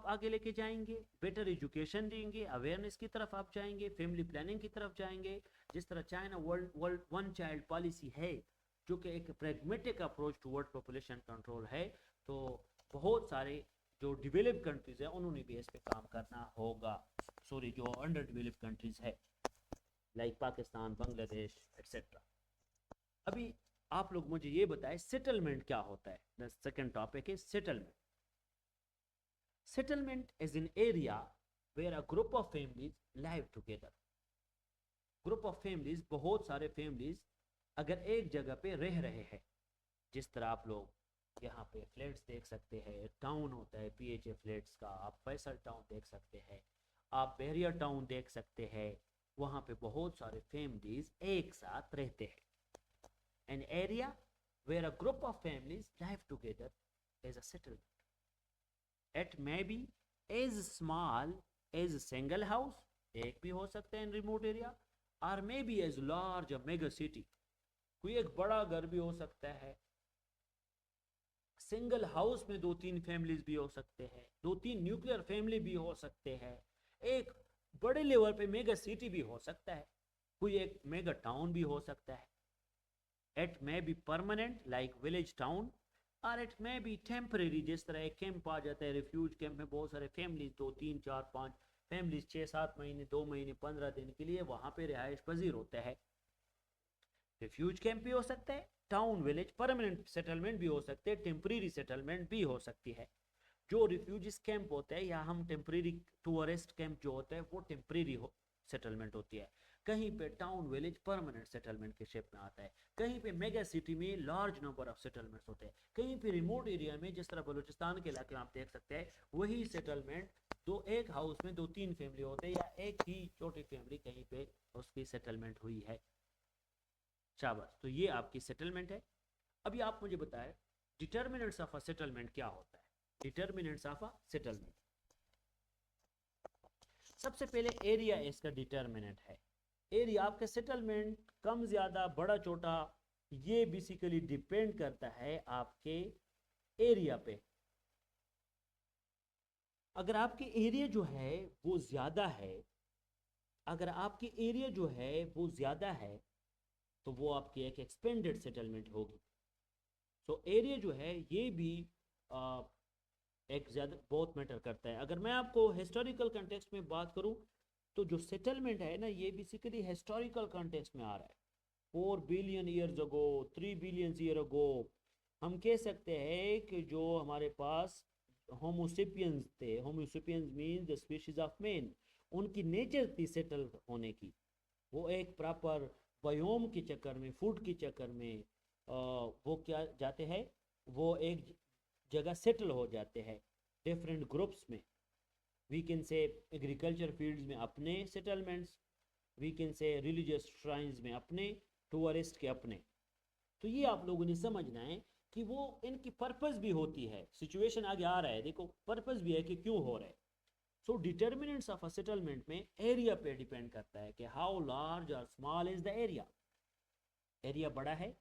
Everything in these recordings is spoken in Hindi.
आगे लेके जाएंगे, बेटर एजुकेशन देंगे, अवेयरनेस की तरफ आप जाएंगे, फैमिली प्लानिंग की तरफ जाएंगे। जिस तरह China world world one child policy है, जो कि एक pragmatic approach toward population control है, तो बहुत सारे जो डेवलप्ड कंट्रीज है उन्होंने भी इस पे काम करना होगा। सॉरी, जो अंडर डेवलप्ड कंट्रीज है लाइक पाकिस्तान, बांग्लादेश एक्सेट्रा। अभी आप लोग मुझे ये बताएं सेटलमेंट क्या होता है। The second topic is settlement. Settlement is an area where a group of families live together. Group of families, बहुत सारे फैमिलीज अगर एक जगह पे रह रहे हैं, जिस तरह आप लोग यहाँ पे फ्लैट्स देख सकते हैं, टाउन होता है पीएचए फ्लैट्स का, आप फैसल टाउन देख सकते हैं, आप बैरियर टाउन देख सकते हैं, वहाँ पे बहुत सारे फैमिलीज एक साथ रहते हैं। An area where a group of families live together is a settlement. It may be as small as a single house, एक भी हो सकता है in remote area, or maybe as large a mega city, कोई एक बड़ा घर भी हो सकता है, सिंगल हाउस में 2-3 फैमिलीज भी हो सकते हैं, 2-3 न्यूक्लियर फैमिली भी हो सकते हैं, एक बड़े लेवल पे मेगा सिटी भी हो सकता है, कोई एक मेगा टाउन भी हो सकता है। It may be permanent like village town, और इट में बी टेम्परेरी, जिस तरह एक कैंप आ जाता है, रिफ्यूज कैंप में बहुत सारे फैमिलीज, 2-3-4-5 फैमिलीज 6-7 महीने, 2 महीने, 15 दिन के लिए वहां पे रिहाइश पजीर होता है। रिफ्यूज कैंप भी हो सकता है, टाउन विलेज परमानेंट सेटलमेंट भी हो सकते हैं, टेम्परेरी सेटलमेंट भी हो सकती है। जो रिफ्यूजिस कैंप होता है या हम टेम्परेरी टूरिस्ट कैंप जो होता है वो टेम्परेरी सेटलमेंट होती है। कहीं पे टाउन विलेज परमानेंट सेटलमेंट के शेप में आता है, कहीं पे मेगा सिटी में लार्ज नंबर ऑफ सेटलमेंट्स होते हैं, कहीं पे रिमोट एरिया में जिस तरह बलूचिस्तान के इलाके में आप देख सकते हैं वही सेटलमेंट दो एक हाउस में 2-3 फैमिली होते हैं, या एक ही छोटी फैमिली कहीं पे उसकी सेटलमेंट हुई है। शाबाश, तो ये आपकी सेटलमेंट है। अभी आप मुझे बताएं डिटर्मिनेंट्स ऑफ अ सेटलमेंट क्या होता है। डिटर्मिनेंट्स ऑफ अ सेटलमेंट, सबसे पहले एरिया इसका डिटर्मिनेंट है। एरिया आपका सेटलमेंट कम ज्यादा बड़ा छोटा, ये बेसिकली डिपेंड करता है आपके एरिया पे। अगर आपके एरिया जो है वो ज्यादा है, अगर आपकी एरिया जो है वो ज्यादा है तो वो आपकी एक एक्सपेंडेड सेटलमेंट होगी। सो एरिया जो है ये भी एक ज़्यादा बहुत मैटर करता है। अगर मैं आपको हिस्टोरिकल कंटेक्स्ट में बात करूं तो जो सेटलमेंट है ना, ये बेसिकली हिस्टोरिकल कंटेक्स्ट में आ रहा है। 4 billion years ago, 3 billion year ago हम कह सकते हैं कि जो हमारे पास होमोसेपियंस थे, Homo sapiens means the species of man, उनकी नेचर थी सेटल होने की। वो एक प्रॉपर बायोम के चक्कर में, फूड के चक्कर में वो क्या जाते हैं, वो एक जगह सेटल हो जाते हैं डिफरेंट ग्रुप्स में। We can say agriculture fields में अपने settlements, we can say religious shrines में अपने, टूरिस्ट के अपने। तो ये आप लोगों ने समझना है कि वो इनकी पर्पस भी होती है। सिचुएशन आगे आ रहा है, देखो पर्पस भी है कि क्यों हो रहा है। सो डिटर्मिनेंट्स ऑफ अ सेटलमेंट में एरिया पे डिपेंड करता है कि हाउ लार्ज और small is the area. Area बड़ा है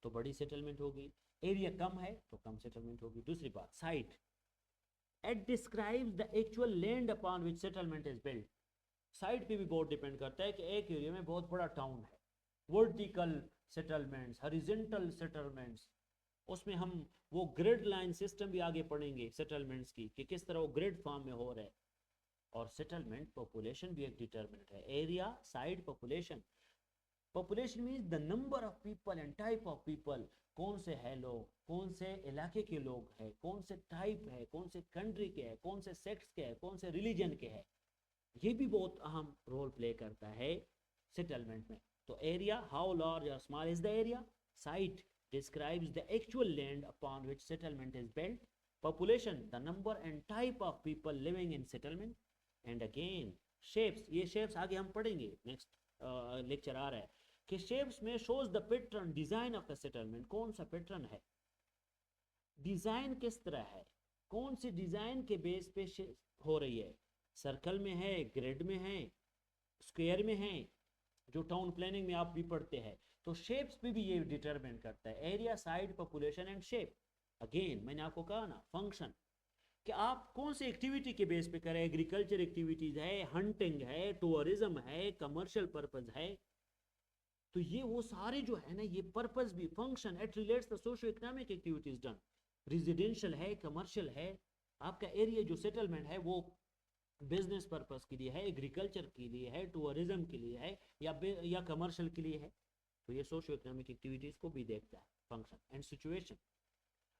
तो बड़ी सेटलमेंट होगी, एरिया कम है तो कम सेटलमेंट होगी। दूसरी बात, site, it describes the actual land upon which settlement is built. Site पे भी बहुत डिपेंड करता है कि एक एरिया में बहुत बड़ा टाउन है, वर्टिकल सेटलमेंट्स, हॉरिजॉन्टल सेटलमेंट्स, उसमें हम वो ग्रिड लाइन सिस्टम भी आगे पढ़ेंगे सेटलमेंट्स की कि किस तरह वो ग्रिड फॉर्म में हो रहा है। और सेटलमेंट पॉपुलेशन भी एक डिटर्मिनेंट है। Area, side, population. Population means the number of people and type of people, कौन से है लोग, कौन से इलाके के लोग हैं, कौन से टाइप है, कौन से कंट्री के हैं, कौन से सेक्स के हैं, कौन से रिलीजन के हैं, ये भी बहुत अहम रोल प्ले करता है सेटलमेंट में। तो एरिया, हाउ लार्ज और small is the area. Site describes the actual land upon which settlement is built. Population, the number and type of people living in settlement. And again, shapes, ये shapes आगे हम पढ़ेंगे, नेक्स्ट लेक्चर आ रहा है कि shapes में shows the pattern, design of the settlement, कौन सा पैटर्न है, डिजाइन किस तरह है, कौन सी डिजाइन के बेस पे हो रही है, सर्कल में है, ग्रिड में है, स्क्वायर में है, जो टाउन प्लानिंग में आप भी पढ़ते हैं। तो शेप्स पे भी ये डिटरमिन करता है, area, side, population and shape. Again मैंने आपको कहा ना, फंक्शन, कि आप कौन सी एक्टिविटी के बेस पे करें, एग्रीकल्चर एक्टिविटीज है, हंटिंग है, टूरिज्म है, कमर्शियल पर्पज है। तो ये वो सारे जो है ना, ये पर्पज भी function it relates the socio economic activities done. Residential है, कमर्शियल है, आपका एरिया जो सेटलमेंट है वो बिजनेस पर्पस के लिए है, एग्रीकल्चर के लिए है, टूरिज्म के लिए है, या कमर्शियल के लिए है। तो ये सोशो इकोनॉमिक एक्टिविटीज को भी देखता है, फंक्शन एंड सिचुएशन।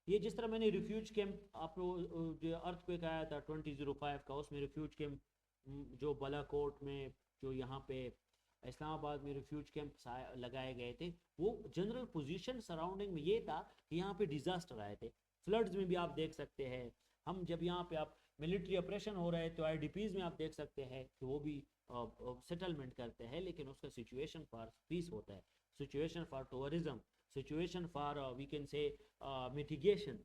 ये जिस तरह मैंने रिफ्यूज कैंप, आप जो अर्थक्वेक आया था 2005 का, उसमें रिफ्यूज कैंप जो बालाकोट में, जो यहाँ पे इस्लामाबाद में रिफ्यूज कैंप लगाए गए थे, वो जनरल पोजीशन सराउंडिंग में ये था कि यहाँ पे डिजास्टर आए थे। फ्लड्स में भी आप देख सकते हैं, हम जब यहाँ पे आप मिलिट्री ऑपरेशन हो रहे तो आईडीपीज में आप देख सकते हैं कि वो भी सेटलमेंट करते हैं, लेकिन उसका सिचुएशन फॉर पीस होता है, situation for tourism, situation for we can say mitigation,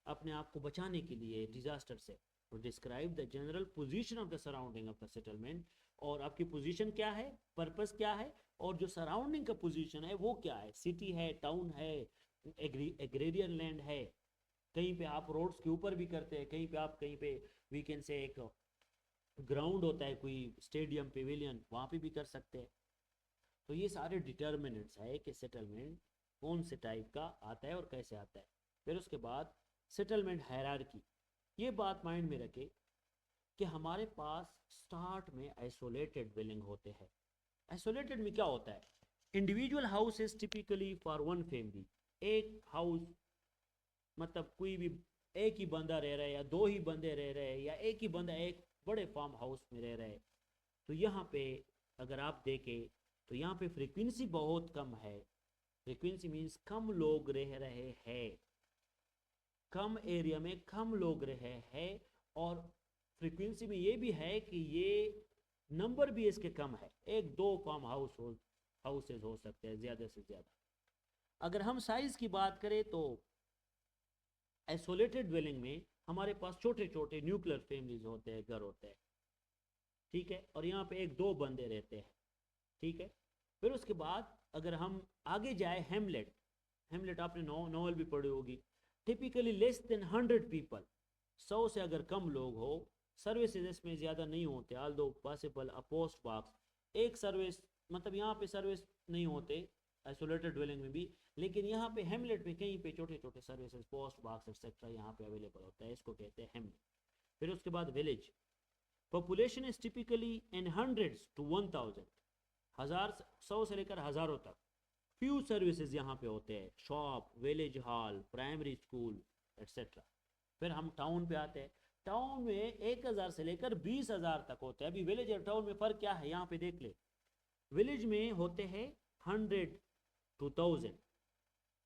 अपने आप को बचाने के लिए डिजास्टर से। तो describe the general position of the surrounding of the settlement, और आपकी पोजीशन क्या है, पर्पस क्या है, और जो सराउंडिंग का पोजीशन है वो क्या है, सिटी है, टाउन है, एग्रेरियन लैंड है, कहीं पे आप रोड्स के ऊपर भी करते हैं, कहीं पे आप, कहीं पे वी कैन से एक ग्राउंड होता है, कोई स्टेडियम, पेविलियन, वहाँ पे भी कर सकते हैं। तो ये सारे डिटर्मिनेंट्स है कि सेटलमेंट कौन से टाइप का आता है और कैसे आता है। फिर उसके बाद सेटलमेंट हायरार्की, ये बात माइंड में रखे कि हमारे पास स्टार्ट में आइसोलेटेड बिल्डिंग होते हैं। आइसोलेटेड में क्या होता है, individual house is typically for one family, एक हाउस मतलब कोई भी एक ही बंदा रह रहा है, या दो ही बंदे रह रहे हैं, या एक ही बंदा एक बड़े फार्म हाउस में रह रहा है। तो यहाँ पे अगर आप देखें तो यहाँ पे फ्रीक्वेंसी बहुत कम है, फ्रीक्वेंसी मीन्स कम लोग रह रहे हैं, कम एरिया में कम लोग रहे हैं, और फ्रीक्वेंसी में ये भी है कि ये नंबर भी इसके कम है, एक दो फार्म हाउसेज हो सकते हैं ज़्यादा से ज़्यादा। अगर हम साइज की बात करें तो आइसोलेटेड ड्वेलिंग में हमारे पास छोटे छोटे न्यूक्लियर फैमिलीज होते हैं, घर होते हैं, ठीक है, और यहाँ पे एक दो बंदे रहते हैं, ठीक है। फिर उसके बाद अगर हम आगे जाए, हेमलेट, हेमलेट आपने नॉवल भी पढ़ी होगी, टिपिकली लेस देन 100 पीपल, 100 से अगर कम लोग हो, सर्विसेज इसमें ज़्यादा नहीं होते, ऑल्दो पॉसिबल अ पोस्ट बॉक्स, एक सर्विस, मतलब यहाँ पे सर्विस नहीं होते आइसोलेटेड ड्वेलिंग में भी, लेकिन यहाँ पे हेमलेट में कहीं पे छोटे छोटे सर्विसेज, पोस्ट बॉक्स एक्सेट्रा यहाँ पे अवेलेबल होता है, इसको कहते हैं हेमलेट। फिर उसके बाद village, population is typically in hundreds to 1000, 100 से लेकर हज़ारों तक, फ्यू सर्विसेज यहाँ पे होते हैं, shop, village hall, primary school etcetera. फिर हम टाउन पे आते हैं, टाउन में 1000 से लेकर 20,000 तक होते हैं। अभी विलेज और टाउन में फ़र्क क्या है, यहाँ पे देख ले, विलेज में होते हैं 100 to 1000,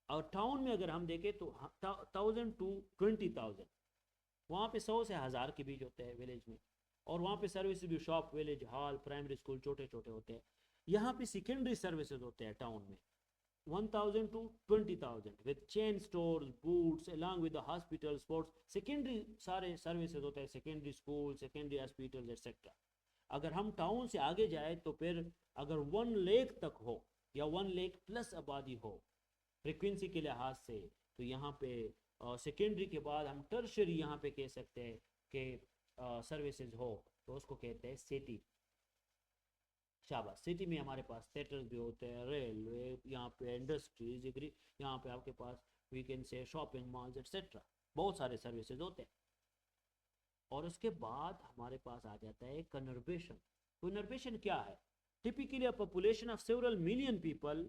और टाउन में अगर हम देखें तो 1000 to 20,000, वहाँ पे 100 से 1000 के बीच होते हैं विलेज में, और वहाँ पे सर्विसेज भी shop, village hall, primary school छोटे छोटे होते हैं। यहाँ पे सेकेंडरी सर्विसेज होते हैं टाउन में 1000 to 20,000 with chain stores, boots, along with the hospital, sports, secondary सारे सर्विसेज होते हैं, secondary school, secondary hospital etcetera. अगर हम टाउन से आगे जाए तो फिर अगर 1 लाख तक हो या 1 लाख प्लस आबादी हो फ्रीक्वेंसी के लिहाज से, तो यहाँ पे सेकेंडरी के बाद हम टर्शरी यहाँ पे कह सकते हैं कि सर्विसेज हो, तो उसको कहते हैं सिटी। शाबाश, सिटी में हमारे पास थिएटर्स भी होते हैं, रेलवे, यहाँ पे इंडस्ट्रीज, यहाँ पे आपके पास we can say shopping malls etcetera, बहुत सारे सर्विसेज होते हैं। और उसके बाद हमारे पास आ जाता है कन्वर्बेशन। कन्वर्बेशन क्या है, typically a population of several million people,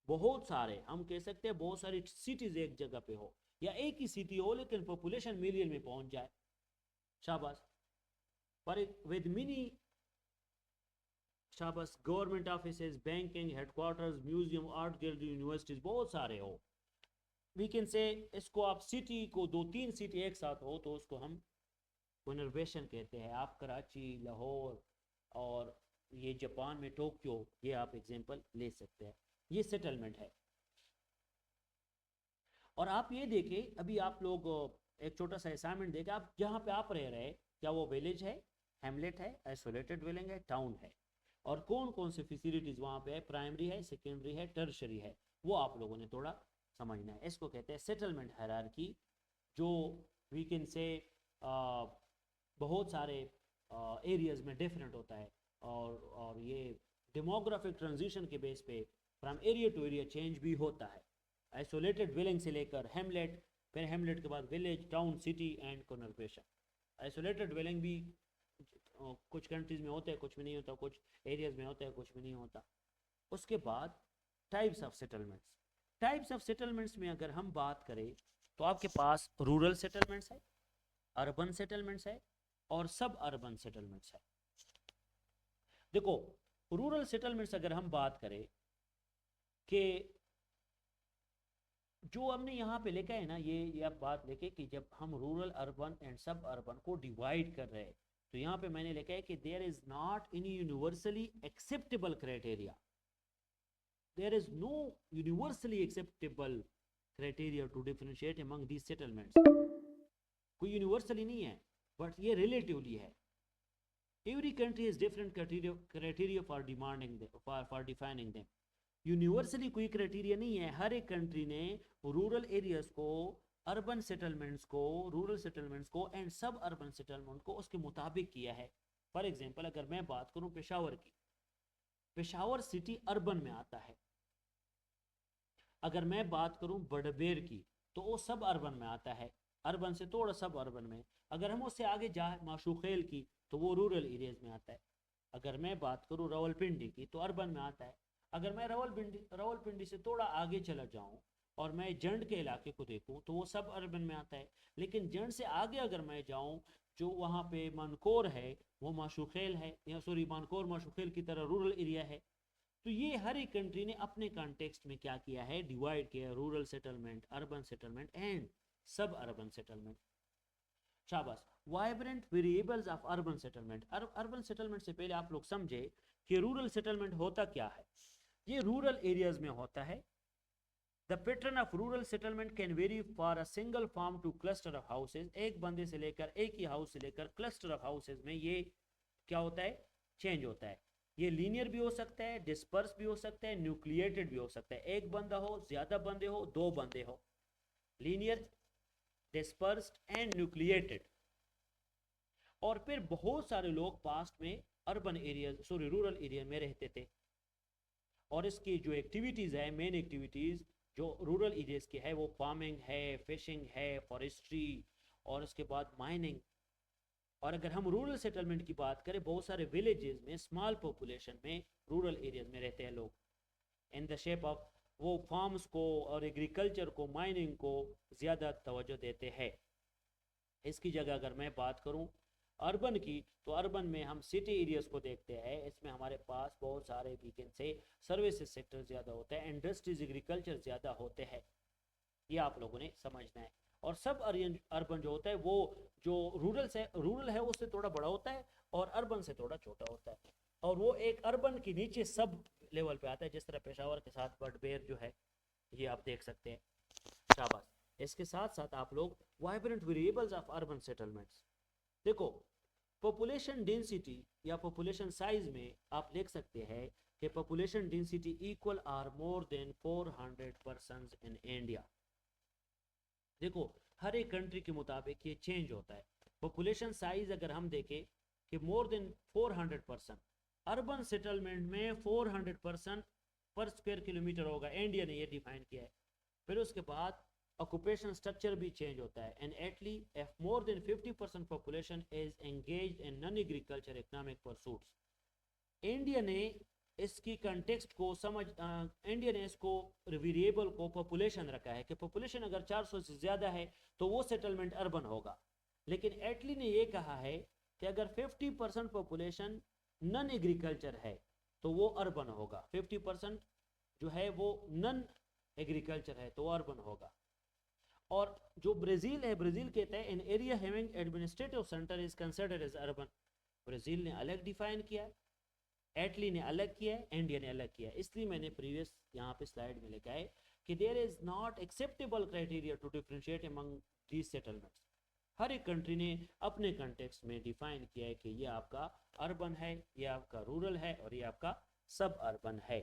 बहुत सारे, हम कह सकते हैं बहुत सारी सिटीज एक जगह पे हो, या एक ही सिटी हो लेकिन पॉपुलेशन मिलियन में पहुंच जाए। शाबाश, पर विद मिनी, शाबाश, government offices, banking, headquarters, museum, art gallery, universities, बहुत सारे हो, वी कैन से इसको आप सिटी को 2-3 सिटी एक साथ हो तो उसको हम कन्वर्बेशन कहते हैं। आप कराची, लाहौर और ये जापान में टोक्यो, ये आप एग्जांपल ले सकते हैं, ये सेटलमेंट है। और आप ये देखें, अभी आप लोग एक छोटा सा असाइनमेंट देखें, आप जहाँ पे आप रह रहे हैं क्या वो विलेज है, हेमलेट है, आइसोलेटेड ड्वेलिंग है, टाउन है, और कौन कौन सी फैसिलिटीज वहाँ पे है, प्राइमरी है, सेकेंडरी है, टर्शरी है, वो आप लोगों ने थोड़ा समझना है। इसको कहते हैं सेटलमेंट हायरार्की, जो वी कैन से बहुत सारे एरियाज में डिफरेंट होता है, और ये डेमोग्राफिक ट्रांजिशन के बेस पे from area to area change भी होता है। आइसोलेटेड विलेज से लेकर हेमलेट, फिर हेमलेट के बाद village, town, city and conurbation. Isolated village भी कुछ कंट्रीज में होते हैं, कुछ में नहीं होता, कुछ एरियाज में होता है, कुछ में नहीं होता। उसके बाद types of settlements. Types of settlements में अगर हम बात करें तो आपके पास रूरल सेटलमेंट्स है, अर्बन सेटलमेंट्स है और सब अर्बन सेटलमेंट्स है। देखो रूरल सेटलमेंट्स अगर हम बात करें कि जो हमने यहाँ पे लेकर है ना, ये आप बात लेके कि जब हम रूरल, अर्बन एंड सब अर्बन को डिवाइड कर रहे हैं तो यहाँ पे मैंने लिखा है कि there is not any universally acceptable criteria, there is no universally acceptable criteria to differentiate among these settlements. कोई यूनिवर्सली नहीं है, बट ये रिलेटिवली है। Every country has different criteria for demanding for defining them. Universally कोई क्राइटेरिया नहीं है, हर एक कंट्री ने रूरल एरियाज को, अर्बन सेटलमेंट्स को, रूरल सेटलमेंट्स को एंड सब अर्बन सेटलमेंट को उसके मुताबिक किया है। फॉर एग्जांपल अगर मैं बात करूं पेशावर की, पेशावर सिटी अर्बन में आता है। अगर मैं बात करूं बड़बेर की तो वो सब अर्बन में आता है, अर्बन से थोड़ा सब अर्बन में। अगर हम उससे आगे जाए माशूखेल की तो वो रूरल एरियाज में आता है। अगर मैं बात करूं रावलपिंडी की तो अर्बन में आता है। अगर मैं रावलपिंडी से थोड़ा आगे चला जाऊं और मैं जंड के इलाके को देखूं तो वो सब अर्बन में आता है। लेकिन जंड से आगे अगर मैं जाऊं, जो वहाँ पे मानकोर है वो माशूखेल है, या सॉरी मानकोर माशूखेल की तरह रूरल एरिया है। तो ये हर एक कंट्री ने अपने कॉन्टेक्स्ट में क्या किया है, डिवाइड किया, rural settlement, urban settlement and suburban settlement. शाबाश। Vibrant variables of urban settlement. Urban settlement से पहले आप लोग समझे कि रूरल सेटलमेंट होता क्या है। ये रूरल एरियाज में होता है। The pattern of rural settlement can vary for a single farm to cluster of houses. एक बंदे से लेकर, एक ही हाउस से लेकर क्लस्टर ऑफ हाउसेज में ये क्या होता है, चेंज होता है। ये लीनियर भी हो सकता है, डिस्पर्स भी हो सकता है, न्यूक्लिएटेड भी हो सकता है। एक बंदा हो, ज्यादा बंदे हो, दो बंदे हो। Linear, dispersed and nucleated. और फिर बहुत सारे लोग पास्ट में urban area, sorry rural area में रहते थे, और इसकी जो एक्टिविटीज है, मेन एक्टिविटीज जो रूरल एरियाज की है वो फार्मिंग है, फिशिंग है, फॉरेस्ट्री और उसके बाद माइनिंग। और अगर हम रूरल सेटलमेंट की बात करें, बहुत सारे विलेजेस में स्मॉल पॉपुलेशन में रूरल एरियाज में रहते हैं लोग, इन द शेप ऑफ वो फार्म्स को और एग्रीकल्चर को, माइनिंग को ज़्यादा तवज्जो देते हैं। इसकी जगह अगर मैं बात करूं अर्बन की, तो अर्बन में हम सिटी एरियाज को देखते हैं। इसमें हमारे पास बहुत सारे वीकेंड से सर्विसेज सेक्टर ज़्यादा होते हैं, इंडस्ट्रीज, एग्रीकल्चर ज़्यादा होते हैं। ये आप लोगों ने समझना है। और सब अर्बन जो होता है वो जो रूरल है उससे थोड़ा बड़ा होता है और अर्बन से थोड़ा छोटा होता है। और वो एक अर्बन के नीचे सब लेवल पे आता है, जिस तरह पेशावर के साथ बड़बेर जो है, ये आप देख सकते हैं। शाबाश। इसके साथ साथ आप लोग vibrant variables of urban settlements देखो। पॉपुलेशन डेंसिटी या पॉपुलेशन साइज में आप लिख सकते हैं कि population density equal or more than 400 persons in India. देखो हर एक कंट्री के मुताबिक ये चेंज होता है। पॉपुलेशन साइज अगर हम देखें कि मोर देन 400 पर्सन, अर्बन सेटलमेंट में 400 पर्सन पर स्क्वायर किलोमीटर होगा, इंडिया ने ये डिफाइन किया है। फिर उसके बाद ऑक्यूपेशन स्ट्रक्चर भी चेंज होता है। And at least if more than 50% population is engaged in non agriculture economic pursuits. India ने इसकी कंटेक्स्ट को इंडिया ने इसको वेरिएबल को पॉपुलेशन रखा है कि पॉपुलेशन अगर 400 से ज़्यादा है तो वो सेटलमेंट अर्बन होगा। लेकिन एटली ने ये कहा है कि अगर 50% पॉपुलेशन नॉन एग्रीकल्चर है तो वो अर्बन होगा, 50% जो है वो नॉन एग्रीकल्चर है तो वो अर्बन होगा। और जो ब्राज़ील है, ब्राज़ील कहता है in area having administrative centre is considered as urban. Brazil ने अलग डिफाइन किया है, एटली ने अलग किया है, इंडिया ने अलग किया है। इसलिए मैंने प्रीवियस यहाँ पे स्लाइड में लिखा है कि there is not acceptable criteria to differentiate among these settlements. हर एक कंट्री ने अपने कंटेक्स्ट में डिफाइन किया है कि ये आपका अर्बन है, ये आपका रूरल है और ये आपका सब अर्बन है।